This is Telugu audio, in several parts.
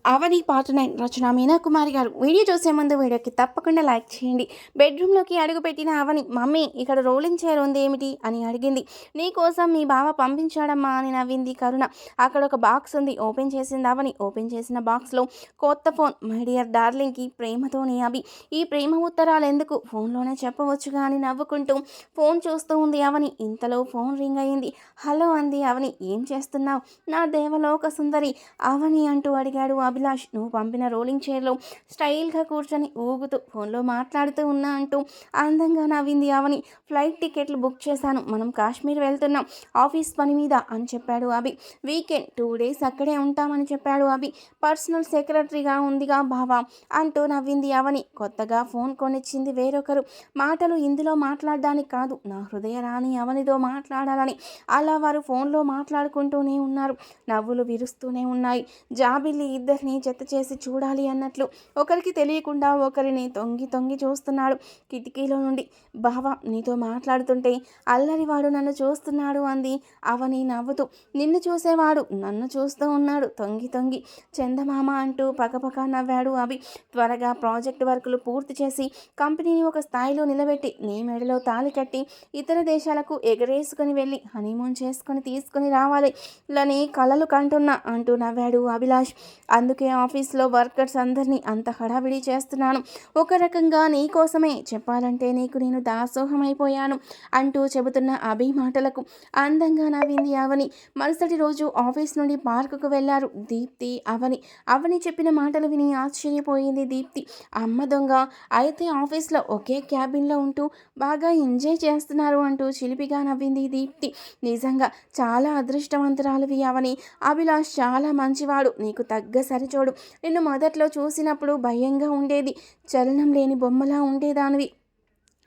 అవని పార్ట్ 9 రచన మీనా కుమారి గారు. వీడియో చూసే ముందు వీడియోకి తప్పకుండా లైక్ చేయండి. బెడ్రూమ్లోకి అడుగుపెట్టిన అవని, మమ్మీ ఇక్కడ రోలింగ్ చైర్ ఉంది ఏమిటి అని అడిగింది. నీకోసం మీ బావ పంపించాడమ్మా అని నవ్వింది కరుణ. అక్కడ ఒక బాక్స్ ఉంది, ఓపెన్ చేసింది అవని. ఓపెన్ చేసిన బాక్స్లో కొత్త ఫోన్. మై డియర్ డార్లింగ్కి ప్రేమతోని అభి. ఈ ప్రేమ ఉత్తరాలు ఎందుకు, ఫోన్లోనే చెప్పవచ్చుగా అని నవ్వుకుంటూ ఫోన్ చూస్తూ ఉంది అవని. ఇంతలో ఫోన్ రింగ్ అయింది. హలో అంది అవని. ఏం చేస్తున్నావు నా దేవలోక సుందరి అవని అంటూ అడిగాడు అభిలాష్. నువ్వు పంపిన రోలింగ్ చైర్లో స్టైల్గా కూర్చొని ఊగుతూ ఫోన్లో మాట్లాడుతూ ఉన్నా అంటూ అందంగా నవ్వింది అవని. ఫ్లైట్ టికెట్లు బుక్ చేశాను, మనం కాశ్మీర్ వెళ్తున్నాం ఆఫీస్ పని మీద అని చెప్పాడు అభి. వీకెండ్ 2 days అక్కడే ఉంటామని చెప్పాడు అభి. పర్సనల్ సెక్రటరీగా ఉందిగా బావా అంటూ నవ్వింది అవని. కొత్తగా ఫోన్ కొనిచ్చింది వేరొకరు. మాటలు ఇందులో మాట్లాడడానికి కాదు, నా హృదయ రాణి అవనితో మాట్లాడాలని. అలా వారు ఫోన్లో మాట్లాడుకుంటూనే ఉన్నారు. నవ్వులు విరుస్తూనే ఉన్నాయి. జాబిల్లి ఇద్దరిని జత చేసి చూడాలి అన్నట్లు ఒకరికి తెలియకుండా ఒకరిని తొంగి తొంగి చూస్తున్నాడు కిటికీలో నుండి. బావ నీతో మాట్లాడుతుంటే అల్లరివాడు నన్ను చూస్తున్నాడు అంది అవని నవ్వుతూ. నిన్ను చూసేవాడు నన్ను చూస్తూ ఉన్నాడు తొంగి తొంగి చందమామ అంటూ పకపక నవ్వాడు అభి. త్వరగా ప్రాజెక్ట్ వర్కులు పూర్తి చేసి కంపెనీని ఒక స్థాయిలో నిలబెట్టి నీ మెడలో తాళి కట్టి ఇతర దేశాలకు ఎగరేసుకుని వెళ్ళి హనీమూన్ చేసుకుని తీసుకుని రావాలి లని కలలు కంటున్నా అంటూ నవ్వాడు అభిలాష్. అందుకే ఆఫీస్లో వర్కర్స్ అందరినీ అంత హడావిడి చేస్తున్నాను. ఒక రకంగా నీ కోసమే, చెప్పాలంటే నీకు నేను దాసోహమైపోయాను అంటూ చెబుతున్న అభి మాటలకు అందంగా నవ్వింది అవని. మరుసటి రోజు ఆఫీస్ నుండి పార్కుకు వెళ్లారు దీప్తి అవని. అవని చెప్పిన మాటలు విని ఆశ్చర్యపోయింది దీప్తి. అమ్మ దొంగ, అయితే ఆఫీస్లో ఒకే క్యాబిన్లో ఉంటూ బాగా ఎంజాయ్ చేస్తున్నారు అంటూ చిలిపిగా నవ్వింది దీప్తి. నిజంగా చాలా అదృష్టవంతురాలివి అవని. అభిలాష్ చాలా మంచివాడు, నీకు తగ్గ సరిచోడు. నిన్ను మొదట్లో చూసినప్పుడు భయంగా ఉండేది, చలనం లేని బొమ్మలా ఉండేదానివి.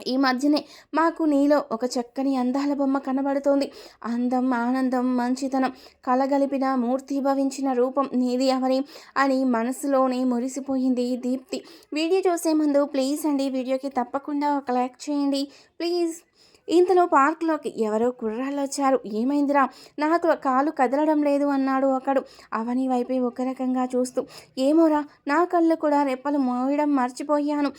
ఈ మధ్యనే మాకు నీలో ఒక చక్కని అందాల బొమ్మ కనబడుతోంది. అందం, ఆనందం, మంచితనం కలగలిపిన మూర్తిభవించిన రూపం నీది అవని అని మనసులోనే మురిసిపోయింది దీప్తి. వీడియో చూసే ముందు ప్లీజ్ అండి వీడియోకి తప్పకుండా ఒక లైక్ చేయండి ప్లీజ్. ఇంతలో పార్కులోకి ఎవరో కుర్రాళ్ళు వచ్చారు. ఏమైందిరా, నాకు కాలు కదలడం లేదు అన్నాడు ఒకడు అవని వైపే ఒక రకంగా చూస్తూ. ఏమోరా, నా కళ్ళు కూడా రెప్పలు మోయడం మర్చిపోయాను,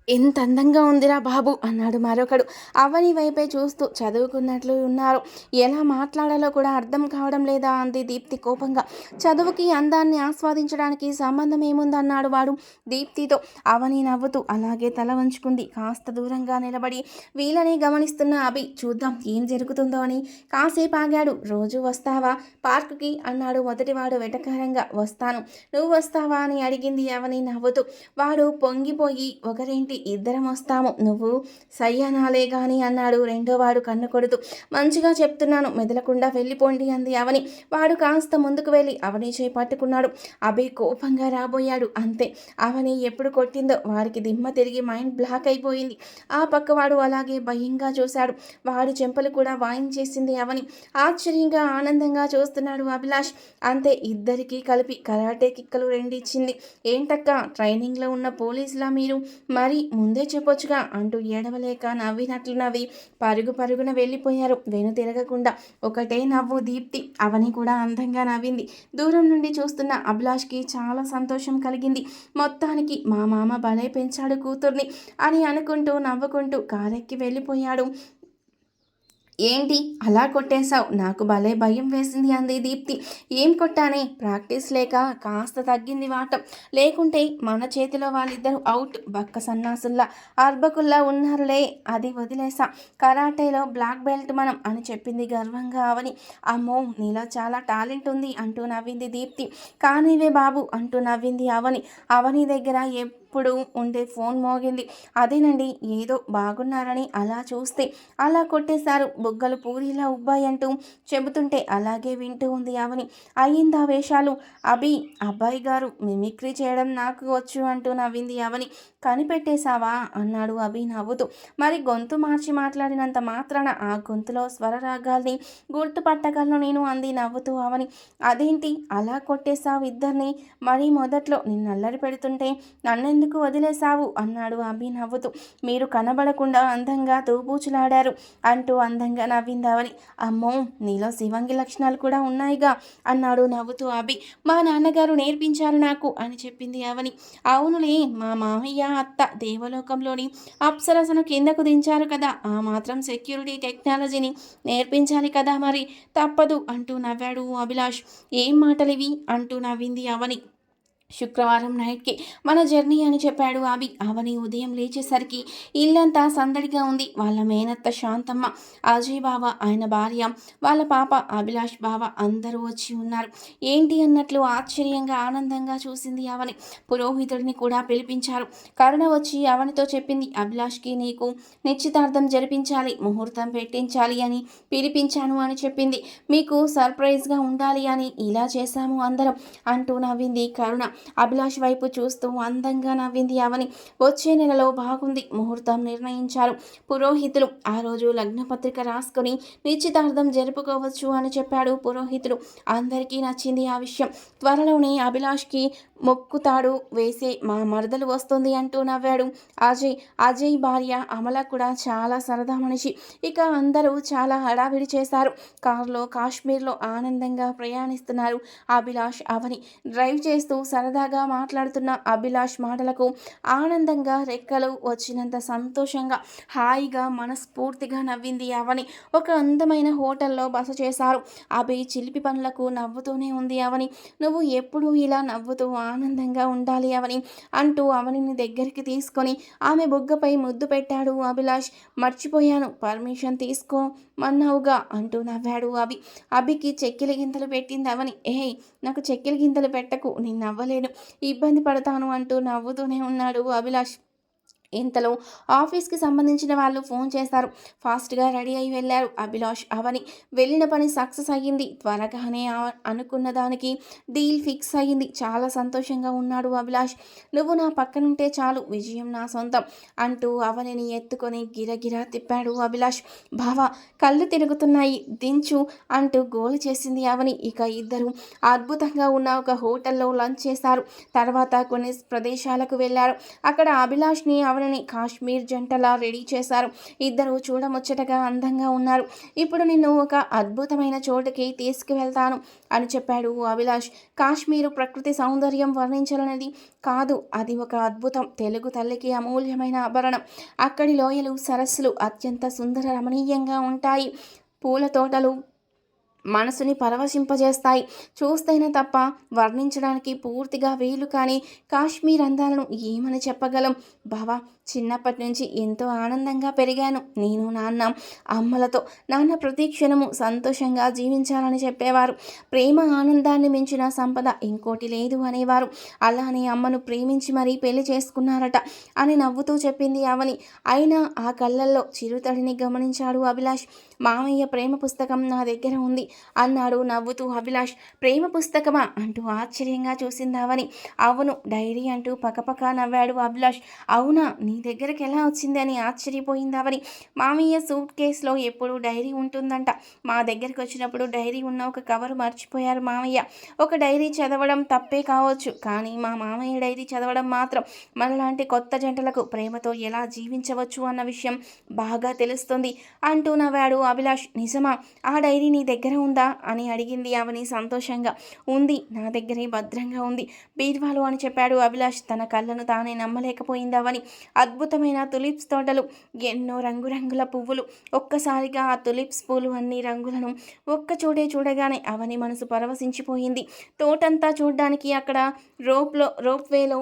ఎంత అందంగా ఉందిరా బాబు అన్నాడు మరొకడు అవని వైపే చూస్తూ. చదువుకున్నట్లు ఉన్నారు, ఎలా మాట్లాడాలో కూడా అర్థం కావడం లేదా అంది దీప్తి కోపంగా. చదువుకి అందాన్ని ఆస్వాదించడానికి సంబంధం ఏముందన్నాడు వాడు దీప్తితో. అవని నవ్వుతూ అలాగే తల వంచుకుంది. కాస్త దూరంగా నిలబడి వీళ్ళని గమనిస్తున్న అభి చూద్దాం ఏం జరుగుతుందో అని కాసేపు ఆగాడు. రోజు వస్తావా పార్కుకి అన్నాడు మొదటివాడు వెటకారంగా. వస్తాను, నువ్వు వస్తావా అని అడిగింది అవని నవ్వుతూ. వాడు పొంగిపోయి ఒకరేంటి ఇద్దరం వస్తాము, నువ్వు సయ్యనాలే గాని అన్నాడు రెండోవాడు కన్ను కొడుతూ. మంచిగా చెప్తున్నాను, మెదలకుండా వెళ్ళిపోండి అంది అవని. వాడు కాస్త ముందుకు వెళ్ళి అవని చేయి పట్టుకున్నాడు. అభి కోపంగా రాబోయాడు. అంతే, అవని ఎప్పుడు కొట్టిందో వాడికి దిమ్మ తిరిగి మైండ్ బ్లాక్ అయిపోయింది. ఆ పక్కవాడు అలాగే భయంగా చూశాడు. వాడి చెంపలు కూడా వాయించేసింది అవని. ఆశ్చర్యంగా ఆనందంగా చూస్తున్నాడు అభిలాష్. అంతే, ఇద్దరికీ కలిపి కరాటే కిక్కలు రెండిచ్చింది. ఏంటక్క ట్రైనింగ్లో ఉన్న పోలీసులా మీరు, మరి ముందే చెప్పొచ్చుగా అంటూ ఏడవలేక నవ్వినట్లు నవ్వి పరుగు పరుగున వెళ్ళిపోయారు వెను తిరగకుండా. ఒకటే నవ్వు దీప్తి. అవని కూడా అందంగా నవ్వింది. దూరం నుండి చూస్తున్న అభిలాష్కి చాలా సంతోషం కలిగింది. మొత్తానికి మా మామ భలే పెంచాడు కూతుర్ని అని అనుకుంటూ నవ్వుకుంటూ కారెక్కి వెళ్ళిపోయాడు. ఏంటి అలా కొట్టేశావు, నాకు భలే భయం వేసింది అంది దీప్తి. ఏం కొట్టానే, ప్రాక్టీస్ లేక కాస్త తగ్గింది వాటం, లేకుంటే మన చేతిలో వాళ్ళిద్దరూ అవుట్. బక్క సన్నాసుల్లా అర్బకుల్లా ఉన్నారులే, అది వదిలేసా. కరాటేలో బ్లాక్ బెల్ట్ మనం అని చెప్పింది గర్వంగా అవని. అమ్మో, నీలో చాలా టాలెంట్ ఉంది అంటూ నవ్వింది దీప్తి. కానీవే బాబు అంటూ నవ్వింది అవని. అవని దగ్గర ఎప్పుడు ఉండే ఫోన్ మోగింది. అదేనండి, ఏదో బాగున్నారని అలా చూస్తే అలా కొట్టేశారు, బుగ్గలు పూరిలా ఉబ్బాయంటూ చెబుతుంటే అలాగే వింటూ ఉంది అవని. అయ్యిందా వేషాలు, అబ్బాయి గారు మిమిక్రీ చేయడం నాకు వచ్చు అంటూ నవ్వింది అవని. కనిపెట్టేశావా అన్నాడు అభి నవ్వుతూ. మరి గొంతు మార్చి మాట్లాడినంత మాత్రాన ఆ గొంతులో స్వరరాగాల్ని గుర్తుపట్టగలను నేను అంది నవ్వుతూ అవని. అదేంటి అలా కొట్టేశావు ఇద్దరిని, మరి మొదట్లో నిన్ను అల్లరి పెడుతుంటే నన్నెందుకు ఎందుకు వదిలేశావు అన్నాడు అభి నవ్వుతూ. మీరు కనబడకుండా అందంగా తూపూచులాడారు అంటూ అందంగా నవ్వింది అవని. అమ్మో, నీలో శివంగి లక్షణాలు కూడా ఉన్నాయిగా అన్నాడు నవ్వుతూ అభి. మా నాన్నగారు నేర్పించారు నాకు అని చెప్పింది అవని. అవునులే, మా మామయ్య అత్త దేవలోకంలోని అప్సరసను కిందకు దించారు కదా, ఆ మాత్రం సెక్యూరిటీ టెక్నాలజీని నేర్పించాలి కదా, మరి తప్పదు అంటూ నవ్వాడు అభిలాష్. ఏం మాటలివి అంటూ నవ్వింది అవని. శుక్రవారం నైట్కి మన జర్నీ అని చెప్పాడు అభి. అవని ఉదయం లేచేసరికి ఇల్లంతా సందడిగా ఉంది. వాళ్ళ మేనత్త శాంతమ్మ, అజయ్ బావ, ఆయన భార్య, వాళ్ళ పాప అభిలాష్ బావ అందరూ వచ్చి ఉన్నారు. ఏంటి అన్నట్లు ఆశ్చర్యంగా ఆనందంగా చూసింది అవని. పురోహితుడిని కూడా పిలిపించారు. కరుణ వచ్చి అవనితో చెప్పింది, అభిలాష్కి నీకు నిశ్చితార్థం జరిపించాలి, ముహూర్తం పెట్టించాలి అని పిలిపించాను అని చెప్పింది. మీకు సర్ప్రైజ్గా ఉండాలి అని ఇలా చేశాము అందరం అంటూ నవ్వింది కరుణ. అభిలాష్ వైపు చూస్తూ అందంగా నవ్వింది అవని. వచ్చే నెలలో బాగుంది, ముహూర్తం నిర్ణయించారు పురోహితులు. ఆ రోజు లగ్నపత్రిక రాసుకొని నిశ్చితార్థం జరుపుకోవచ్చు అని చెప్పాడు పురోహితుడు. అందరికీ నచ్చింది ఆ విషయం. త్వరలోనే అభిలాష్కి మొక్కుతాడు వేసే మా మరదలు వస్తుంది అంటూ నవ్వాడు అజయ్. అజయ్ భార్య అమల కూడా చాలా సరదా మనిషి. ఇక అందరూ చాలా హడావిడి చేశారు. కారులో కాశ్మీర్లో ఆనందంగా ప్రయాణిస్తున్నారు అభిలాష్ అవని. డ్రైవ్ చేస్తూ సరదాగా మాట్లాడుతున్న అభిలాష్ మాటలకు ఆనందంగా రెక్కలు వచ్చినంత సంతోషంగా హాయిగా మనస్ఫూర్తిగా నవ్వింది అవని. ఒక అందమైన హోటల్లో బస చేశారు. అభి చిలిపి పనులకు నవ్వుతూనే ఉంది అవని. నువ్వు ఎప్పుడూ ఇలా నవ్వుతూ ఆనందంగా ఉండాలి అవని అంటూ అవనిని దగ్గరికి తీసుకొని ఆమె బుగ్గపై ముద్దు పెట్టాడు అభిలాష్. మర్చిపోయాను, పర్మిషన్ తీసుకోమన్నావుగా అంటూ నవ్వాడు అభి. అభికి చెక్కిలి గింతలు పెట్టింది అవని. నాకు చెక్కిలి గింతలు పెట్టకు, నేను నవ్వలేను, ఇబ్బంది పడతాను అంటూ నవ్వుతూనే ఉన్నాడు అభిలాష్. ఇంతలో ఆఫీస్కి సంబంధించిన వాళ్ళు ఫోన్ చేశారు. ఫాస్ట్గా రెడీ అయి వెళ్ళారు అభిలాష్ అవని. వెళ్ళిన పని సక్సెస్ అయ్యింది. త్వరగానే అనుకున్న దానికి డీల్ ఫిక్స్ అయ్యింది. చాలా సంతోషంగా ఉన్నాడు అభిలాష్. నువ్వు నా పక్కనుంటే చాలు, విజయం నా సొంతం అంటూ అవనిని ఎత్తుకొని గిరగిరా తిప్పాడు అభిలాష్. బావా, కళ్ళు తిరుగుతున్నాయి, దించు అంటూ గోలు చేసింది అవని. ఇక ఇద్దరు అద్భుతంగా ఉన్న ఒక హోటల్లో లంచ్ చేశారు. తర్వాత కొన్ని ప్రదేశాలకు వెళ్ళారు. అక్కడ అభిలాష్ని అవని కాశ్మీర్ జంటలా రెడీ చేశారు. ఇద్దరు చూడముచ్చటగా అందంగా ఉన్నారు. ఇప్పుడు నిన్ను ఒక అద్భుతమైన చోటుకి తీసుకువెళ్తాను అని చెప్పాడు అభిలాష్. కాశ్మీరు ప్రకృతి సౌందర్యం వర్ణించాలనేది కాదు, అది ఒక అద్భుతం, తెలుగు తల్లికి అమూల్యమైన ఆభరణం. అక్కడి లోయలు, సరస్సులు అత్యంత సుందర రమణీయంగా ఉంటాయి. పూల తోటలు మనసుని పరవశింపజేస్తాయి. చూస్తేనే తప్ప వర్ణించడానికి పూర్తిగా వీలు కాని కాశ్మీర్ అందాలను ఏమని చెప్పగలం బావా. చిన్నప్పటి నుంచి ఎంతో ఆనందంగా పెరిగాను. నేను, నాన్న, అమ్మలతో. నాన్న ప్రతి క్షణము సంతోషంగా జీవించాలని చెప్పేవారు. ప్రేమ ఆనందాన్ని మించిన సంపద ఇంకోటి లేదు అనేవారు. అలానే అమ్మను ప్రేమించి మరీ పెళ్లి చేసుకున్నారట అని నవ్వుతూ చెప్పింది అవని. అయినా ఆ కళ్ళల్లో చిరుతడిని గమనించాడు అభిలాష్. మామయ్య ప్రేమ పుస్తకం నా దగ్గర ఉంది అన్నాడు నవ్వుతూ అభిలాష్. ప్రేమ పుస్తకమా అంటూ ఆశ్చర్యంగా చూసింది అవని. అవును, డైరీ అంటూ పకపకా నవ్వాడు అభిలాష్. అవునా, నీ దగ్గరికి ఎలా వచ్చింది అని ఆశ్చర్యపోయింది అవని. మామయ్య సూట్ కేసులో ఎప్పుడూ డైరీ ఉంటుందంట. మా దగ్గరికి వచ్చినప్పుడు డైరీ ఉన్న ఒక కవరు మర్చిపోయారు మామయ్య. ఒక డైరీ చదవడం తప్పే కావచ్చు, కానీ మా మామయ్య డైరీ చదవడం మాత్రం మనలాంటి కొత్త జంటలకు ప్రేమతో ఎలా జీవించవచ్చు అన్న విషయం బాగా తెలుస్తుంది అంటూ నవ్వాడు అభిలాష్. నిజమా, ఆ డైరీ నీ దగ్గర ఉందా అని అడిగింది అవని సంతోషంగా. ఉంది, నా దగ్గరే భద్రంగా ఉంది బీర్వాలు అని చెప్పాడు అభిలాష్. తన కళ్ళను తానే నమ్మలేకపోయింది అవని. అద్భుతమైన తులిప్స్ తోటలు, ఎన్నో రంగురంగుల పువ్వులు. ఒక్కసారిగా ఆ తులిప్స్ పూలు అన్ని రంగులను ఒక్కచోటే చూడగానే అవని మనసు పరవశించిపోయింది. తోటంతా చూడడానికి అక్కడ రోప్వేలో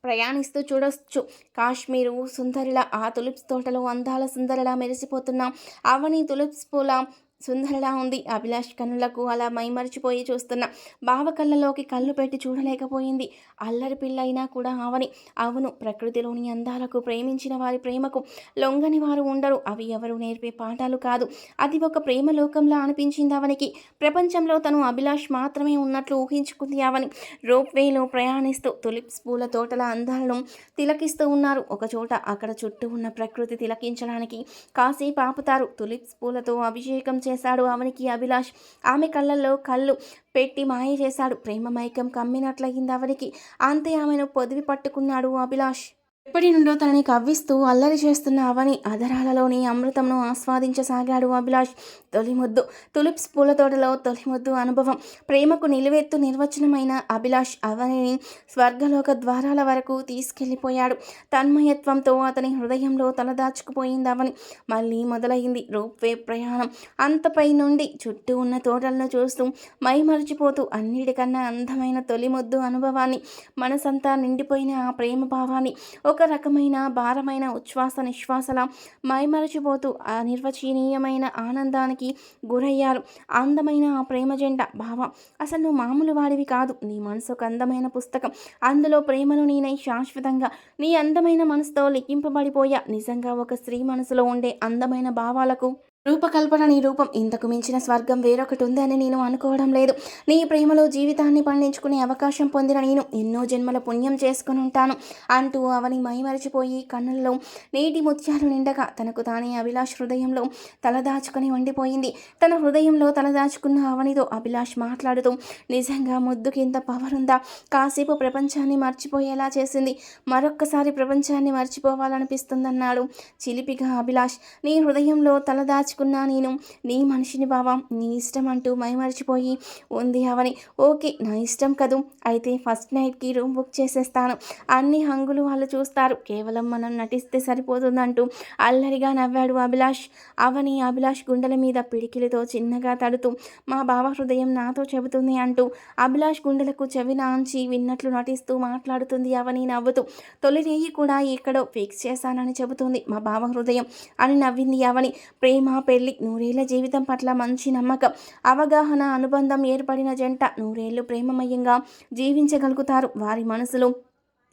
ప్రయాణిస్తూ చూడొచ్చు కాశ్మీరు సుందరిలా. ఆ తులిప్స్ తోటలో అందాల సుందరిలా మెరిసిపోతున్న అవని తులిప్స్ పూల సుందరిలా ఉంది. అభిలాష్ కన్నులకు అలా మైమరిచిపోయి చూస్తున్న బావ కళ్ళలోకి కళ్ళు పెట్టి చూడలేకపోయింది. అల్లరి పిల్లైనా కూడా అవని. అవును, ప్రకృతిలోని అందాలకు, ప్రేమించిన వారి ప్రేమకు లొంగని వారు ఉండరు. అవి ఎవరు నేర్పే పాఠాలు కాదు. అది ఒక ప్రేమ లోకంలా అనిపించింది అవనికి. ప్రపంచంలో తను అభిలాష్ మాత్రమే ఉన్నట్లు ఊహించుకుంది అవని. రోప్వేలో ప్రయాణిస్తూ తులిప్స్ పూల తోటల అందాలను తిలకిస్తూ ఉన్నారు. ఒకచోట అక్కడ చుట్టూ ఉన్న ప్రకృతి తిలకించడానికి కాసేపు ఆపుతారు. తులిప్స్ పూలతో అభిషేకం చేశాడు అవనికి అభిలాష్. ఆమె కళ్ళల్లో కళ్ళు పెట్టి మాయ చేశాడు. ప్రేమ మైకం కమ్మినట్లయింది అవనికి. అంతే ఆమెను పొదివి పట్టుకున్నాడు అభిలాష్. ఎప్పటి నుండో తనని కవ్విస్తూ అల్లరి చేస్తున్న అవని అధరాలలోని అమృతంను ఆస్వాదించసాగాడు అభిలాష్. తొలి ముద్దు. తులిప్స్ పూల తోటలో తొలి ముద్దు అనుభవం. ప్రేమకు నిలువెత్తు నిర్వచనమైన అభిలాష్ అవనిని స్వర్గలోక ద్వారాల వరకు తీసుకెళ్లిపోయాడు. తన్మయత్వంతో అతని హృదయంలో తలదాచుకుపోయింది అవని. మళ్ళీ మొదలైంది రోప్వే ప్రయాణం. అంతపై నుండి చుట్టూ ఉన్న తోటలను చూస్తూ మైమరిచిపోతూ అన్నిటికన్నా అందమైన తొలి ముద్దు అనుభవాన్ని, మనసంతా నిండిపోయిన ఆ ప్రేమ భావాన్ని, ఒక రకమైన భారమైన ఉచ్ఛ్వాస నిశ్వాసలా మైమరచిపోతూ అనిర్వచనీయమైన ఆనందానికి గురయ్యారు. అందమైన ఆ ప్రేమ జంట. బావా, అసలు నువ్వు మామూలు వాడివి కాదు. నీ మనసు ఒక అందమైన పుస్తకం. అందులో ప్రేమను నేనై శాశ్వతంగా నీ అందమైన మనసుతో లిఖింపబడిపోయా. నిజంగా ఒక స్త్రీ మనసులో ఉండే అందమైన భావాలకు రూపకల్పన నీ రూపం. ఇంతకు మించిన స్వర్గం వేరొకటి ఉందని నేను అనుకోవడం లేదు. నీ ప్రేమలో జీవితాన్ని పండించుకునే అవకాశం పొందిన నేను ఎన్నో జన్మల పుణ్యం చేసుకుని ఉంటాను అంటూ అవని మైమరిచిపోయి కన్నుల్లో నీటి ముత్యాలు నిండగా తనకు తానే అభిలాష్ హృదయంలో తలదాచుకుని వండిపోయింది. తన హృదయంలో తలదాచుకున్న అవనితో అభిలాష్ మాట్లాడుతూ, నిజంగా ముద్దుకి ఇంత పవర్ ఉందా? కాసేపు ప్రపంచాన్ని మర్చిపోయేలా చేసింది. మరొక్కసారి ప్రపంచాన్ని మర్చిపోవాలనిపిస్తుందన్నాడు చిలిపిగా అభిలాష్. నీ హృదయంలో తలదాచుకున్నా నేను నీ మనిషిని బావా, నీ ఇష్టం అంటూ మైమరిచిపోయి ఉంది అవని. ఓకే, నా ఇష్టం కదూ. అయితే ఫస్ట్ నైట్కి రూమ్ బుక్ చేసేస్తాను. అన్ని హంగులు వాళ్ళు చూస్తారు. కేవలం మనం నటిస్తే సరిపోతుందంటూ అల్లరిగా నవ్వాడు అభిలాష్. అవని అభిలాష్ గుండెల మీద పిడికిలితో చిన్నగా తడుతూ, మా బావ హృదయం నాతో చెబుతుంది అంటూ అభిలాష్ గుండెలకు చెవిన ఆంచి విన్నట్లు నటిస్తూ మాట్లాడుతుంది అవని నవ్వుతూ. తొలి రేయి కూడా ఎక్కడో ఫిక్స్ చేశానని చెబుతుంది మా బావ హృదయం అని నవ్వింది అవని. ప్రేమ, పెళ్లి, నూరేళ్ల జీవితం పట్ల మంచి నమ్మకం, అవగాహన, అనుబంధం ఏర్పడిన జంట నూరేళ్లు ప్రేమమయంగా జీవించగలుగుతారు. వారి మనసులో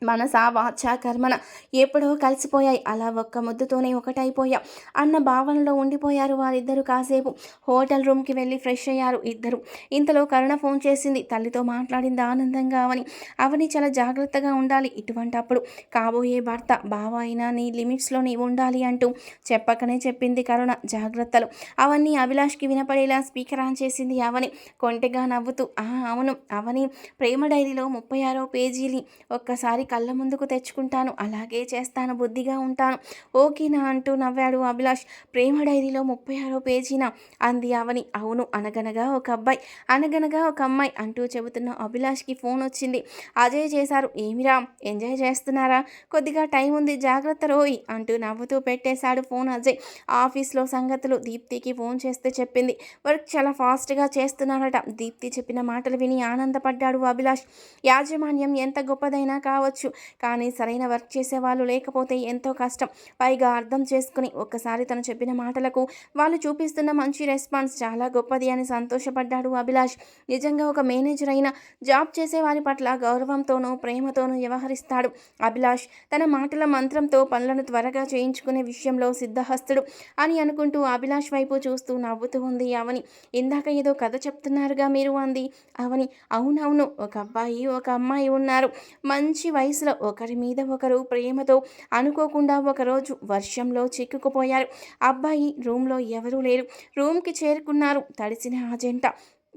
మనస, వాచ, కర్మన ఎప్పుడో కలిసిపోయాయి. అలా ఒక్క ముద్దుతోనే ఒకటైపోయా అన్న భావనలో ఉండిపోయారు వారిద్దరూ. కాసేపు హోటల్ రూమ్కి వెళ్ళి ఫ్రెష్ అయ్యారు ఇద్దరు. ఇంతలో కరుణ ఫోన్ చేసింది. తల్లితో మాట్లాడింది ఆనందంగా అవని. అవని చాలా జాగ్రత్తగా ఉండాలి. ఇటువంటప్పుడు కాబోయే భర్త బావ అయినా నీ లిమిట్స్లో నీవు ఉండాలి అంటూ చెప్పకనే చెప్పింది కరుణ జాగ్రత్తలు. అవన్నీ అభిలాష్కి వినపడేలా స్పీకర్ ఆన్ చేసింది అవని కొంటెగా నవ్వుతూ. అవును అవని, ప్రేమ డైరీలో 36వ పేజీని ఒక్కసారి కళ్ళ ముందుకు తెచ్చుకుంటాను. అలాగే చేస్తాను. బుద్ధిగా ఉంటాను. ఓకేనా అంటూ నవ్వాడు అభిలాష్. ప్రేమ డైరీలో 36వ పేజీనా అంది అవని. అవును, అనగనగా ఒక అబ్బాయి, అనగనగా ఒక అమ్మాయి అంటూ చెబుతున్న అభిలాష్కి ఫోన్ వచ్చింది. అజయ్ చేశారు. ఏమిరా, ఎంజాయ్ చేస్తున్నారా? కొద్దిగా టైం ఉంది, జాగ్రత్త రోయ్ అంటూ నవ్వుతూ పెట్టేశాడు ఫోన్ అజయ్. ఆఫీస్లో సంగతులు దీప్తికి ఫోన్ చేస్తే చెప్పింది. వర్క్ చాలా ఫాస్ట్గా చేస్తున్నారట. దీప్తి చెప్పిన మాటలు విని ఆనందపడ్డాడు అభిలాష్. యాజమాన్యం ఎంత గొప్పదైనా కావచ్చు, కానీ సరైన వర్క్ చేసేవాళ్ళు లేకపోతే ఎంతో కష్టం. పైగా అర్థం చేసుకుని ఒక్కసారి తను చెప్పిన మాటలకు వాళ్ళు చూపిస్తున్న మంచి రెస్పాన్స్ చాలా గొప్పది అని సంతోషపడ్డాడు అభిలాష్. నిజంగా ఒక మేనేజర్ అయినా జాబ్ చేసే వారి పట్ల గౌరవంతోనూ ప్రేమతోనూ వ్యవహరిస్తాడు అభిలాష్. తన మాటల మంత్రంతో పనులను త్వరగా చేయించుకునే విషయంలో సిద్ధహస్తుడు అని అనుకుంటూ అభిలాష్ వైపు చూస్తూ నవ్వుతూ ఉంది అవని. ఇందాక ఏదో కథ చెప్తున్నారుగా మీరు అంది అవని. అవునవును, ఒక అబ్బాయి ఒక అమ్మాయి ఉన్నారు. మంచి వయసులో ఒకరి మీద ఒకరు ప్రేమతో అనుకోకుండా ఒకరోజు వర్షంలో చిక్కుకుపోయారు. అబ్బాయి రూమ్లో ఎవరూ లేరు. రూమ్కి చేరుకున్నారు తడిసిన ఆ జంట.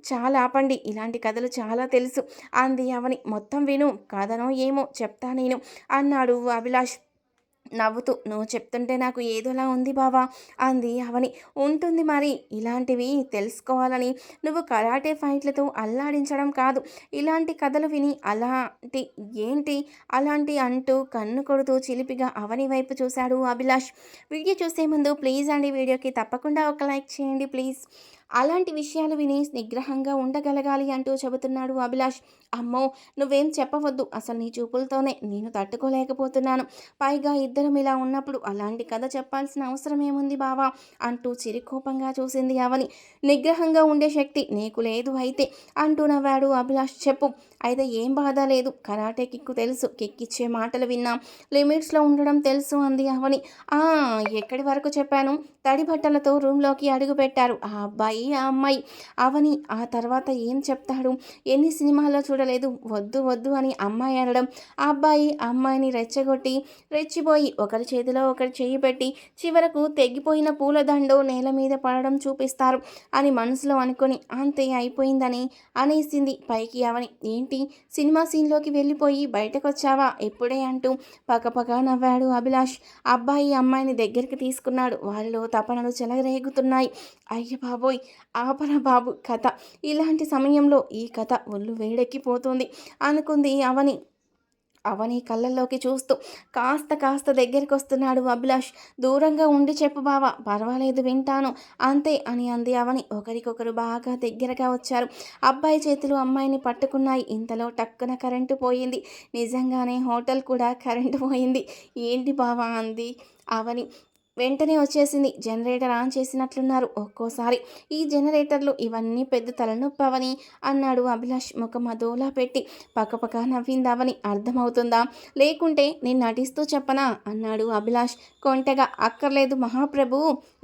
చాలా ఆపండి, ఇలాంటి కథలు చాలా తెలుసు అంది అవని. మొత్తం విను, కథనో ఏమో చెప్తా నేను అన్నాడు అభిలాష్ నవ్వుతూ. నువ్వు చెప్తుంటే నాకు ఏదోలా ఉంది బావా అంది అవని. ఉంటుంది మరి, ఇలాంటివి తెలుసుకోవాలని నువ్వు కరాటే ఫైట్లతో అల్లాడించడం కాదు, ఇలాంటి కథలు విని అలాంటి ఏంటి అలాంటి అంటూ కన్ను కొడుతూ చిలిపిగా అవని వైపు చూశాడు అభిలాష్. వీడియో చూసే ముందు ప్లీజ్ అండి వీడియోకి తప్పకుండా ఒక లైక్ చేయండి ప్లీజ్. అలాంటి విషయాలు విని నిగ్రహంగా ఉండగలగాలి అంటూ చెబుతున్నాడు అభిలాష్. అమ్మో, నువ్వేం చెప్పవద్దు, అసలు నీ చూపులతోనే నేను తట్టుకోలేకపోతున్నాను. పైగా ఇద్దరం ఇలా ఉన్నప్పుడు అలాంటి కథ చెప్పాల్సిన అవసరం ఏముంది బావా అంటూ చిరుకోపంగా చూసింది అవని. నిగ్రహంగా ఉండే శక్తి నీకు లేదు అయితే అంటూ నవ్వాడు అభిలాష్. చెప్పు అయితే ఏం బాధ లేదు, కరాటే కిక్కు తెలుసు, కిక్కిచ్చే మాటలు విన్నా, లిమిట్స్లో ఉండడం తెలుసు అంది అవని. ఆ, ఎక్కడి వరకు చెప్పాను? తడి బట్టలతో రూమ్లోకి అడుగు పెట్టారు ఆ అబ్బాయి ఆ అమ్మాయి. అవని ఆ తర్వాత ఏం చెప్తాడు? ఎన్ని సినిమాల్లో చూడలేదు వద్దు వద్దు అని అమ్మాయి అనడం, ఆ అబ్బాయి ఆ అమ్మాయిని రెచ్చగొట్టి రెచ్చిపోయి ఒకరి చేతిలో ఒకరి చెయ్యి పెట్టి చివరకు తెగిపోయిన పూలదండో నేల మీద పడడం చూపిస్తారు అని మనసులో అనుకొని అంతే అయిపోయిందని అనేసింది పైకి అవని. ఏంటి సినిమా సీన్లోకి వెళ్ళిపోయి బయటకు వచ్చావా ఎప్పుడే అంటూ పకపక నవ్వాడు అభిలాష్. అబ్బాయి అమ్మాయిని దగ్గరికి తీసుకున్నాడు. వారిలో తపనలు చెలరేగుతున్నాయి. అయ్య బాబోయ్, ఆపరా బాబు కథ, ఇలాంటి సమయంలో ఈ కథ ఒళ్ళు వేడెక్కిపోతుంది అనుకుంది అవని. అవని కళ్ళల్లోకి చూస్తూ కాస్త కాస్త దగ్గరికి వస్తున్నాడు అభిలాష్. దూరంగా ఉండి చెప్పు బావా, పర్వాలేదు వింటాను అంతే అని అంది అవని. ఒకరికొకరు బాగా దగ్గరగా వచ్చారు. అబ్బాయి చేతులు అమ్మాయిని పట్టుకున్నాయి. ఇంతలో టక్కున కరెంటు పోయింది. నిజంగానే హోటల్ కూడా కరెంటు పోయింది. ఏంటి బావా అంది అవని. వెంటనే వచ్చేసింది. జనరేటర్ ఆన్ చేసినట్లున్నారు ఒక్కోసారి. ఈ జనరేటర్లు ఇవన్నీ పెద్ద తలనొప్పవని అన్నాడు అభిలాష్ ముఖం అదోలా పెట్టి. పక్కపక్క నవ్వింది అవని. అర్థమవుతుందా? లేకుంటే నేను నటిస్తూ చెప్పనా అన్నాడు అభిలాష్ కొంటెగా. అక్కర్లేదు మహాప్రభు,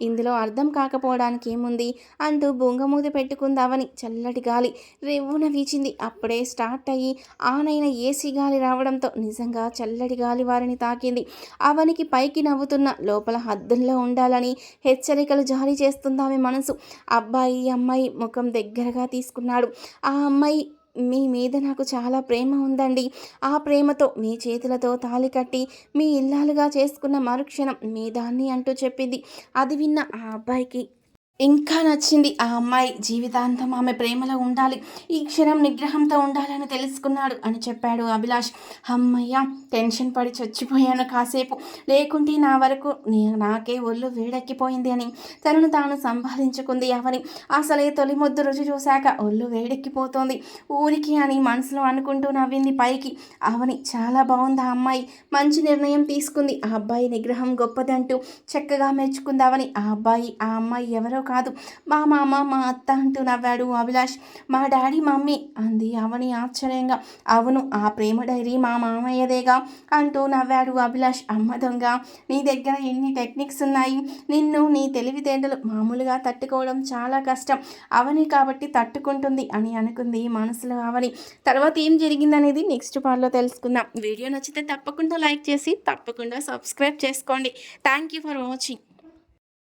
ఇందులో అర్థం కాకపోవడానికి ఏముంది అంటూ బొంగమూతి పెట్టుకుంది అవని. చల్లటి గాలి రేవున వీచింది. అప్పుడే స్టార్ట్ అయ్యి ఆన్ అయిన ఏసీ గాలి రావడంతో నిజంగా చల్లటి గాలి వారిని తాకింది. అవనికి పైకి నవ్వుతున్న లోపల హద్దుల్లో ఉండాలని హెచ్చరికలు జారీ చేస్తుందామె మనసు. అబ్బాయి అమ్మాయి ముఖం దగ్గరగా తీసుకున్నాడు. ఆ అమ్మాయి, మీ మీద నాకు చాలా ప్రేమ ఉందండి. ఆ ప్రేమతో మీ చేతులతో తాళి కట్టి మీ ఇల్లాలుగా చేసుకున్న మరుక్షణం మీ దాన్ని అంటూ చెప్పింది. అది విన్న ఆ అబ్బాయికి ఇంకా నచ్చింది. ఆ అమ్మాయి జీవితాంతం ఆమె ప్రేమలో ఉండాలి, ఈ క్షణం నిగ్రహంతో ఉండాలని తెలుసుకున్నాడు అని చెప్పాడు అభిలాష్. అమ్మయ్య, టెన్షన్ పడి చచ్చిపోయాను కాసేపు, లేకుంటే నా వరకు నాకే ఒళ్ళు వేడెక్కిపోయింది అని తనను తాను సంపాదించుకుంది అవని. అసలే తొలి ముద్దు రుచి చూశాక ఒళ్ళు వేడెక్కిపోతోంది ఊరికి అని మనసులో అనుకుంటూ నవ్వింది పైకి అవని. చాలా బాగుంది ఆ అమ్మాయి, మంచి నిర్ణయం తీసుకుంది. ఆ అబ్బాయి నిగ్రహం గొప్పదంటూ చక్కగా మెచ్చుకుంది అవని. ఆ అబ్బాయి ఆ అమ్మాయి ఎవరో కాదు, మా మామ మా అత్త అంటూ నవ్వాడు అభిలాష్. మా డాడీ మమ్మీ అంది అవని ఆశ్చర్యంగా. అవును, ఆ ప్రేమ డైరీ మా మామయ్యదేగా అంటూ నవ్వాడు అభిలాష్. అమ్మ దొంగ, నీ దగ్గర ఎన్ని టెక్నిక్స్ ఉన్నాయి. నిన్ను నీ తెలివితేటలు మామూలుగా తట్టుకోవడం చాలా కష్టం. అవని కాబట్టి తట్టుకుంటుంది అని అనుకుంది మనసులో అవని. తర్వాత ఏం జరిగిందనేది నెక్స్ట్ పార్ట్లో తెలుసుకుందాం. వీడియో నచ్చితే తప్పకుండా లైక్ చేసి తప్పకుండా సబ్స్క్రైబ్ చేసుకోండి. Thank you for watching.